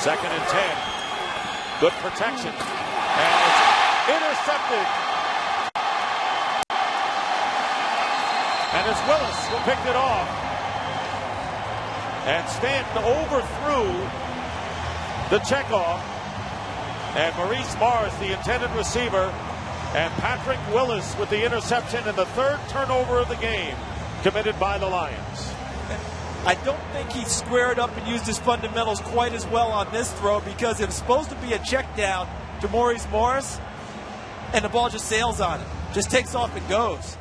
2nd and 10. Good protection. And it's intercepted. And it's Willis who picked it off. And Stanton overthrew the checkoff. And Maurice Mars, the intended receiver, and Patrick Willis with the interception and the 3rd turnover of the game committed by the Lions. I don't think he squared up and used his fundamentals quite as well on this throw, because it was supposed to be a check down to Maurice Morris, and the ball just sails on him. Just takes off and goes.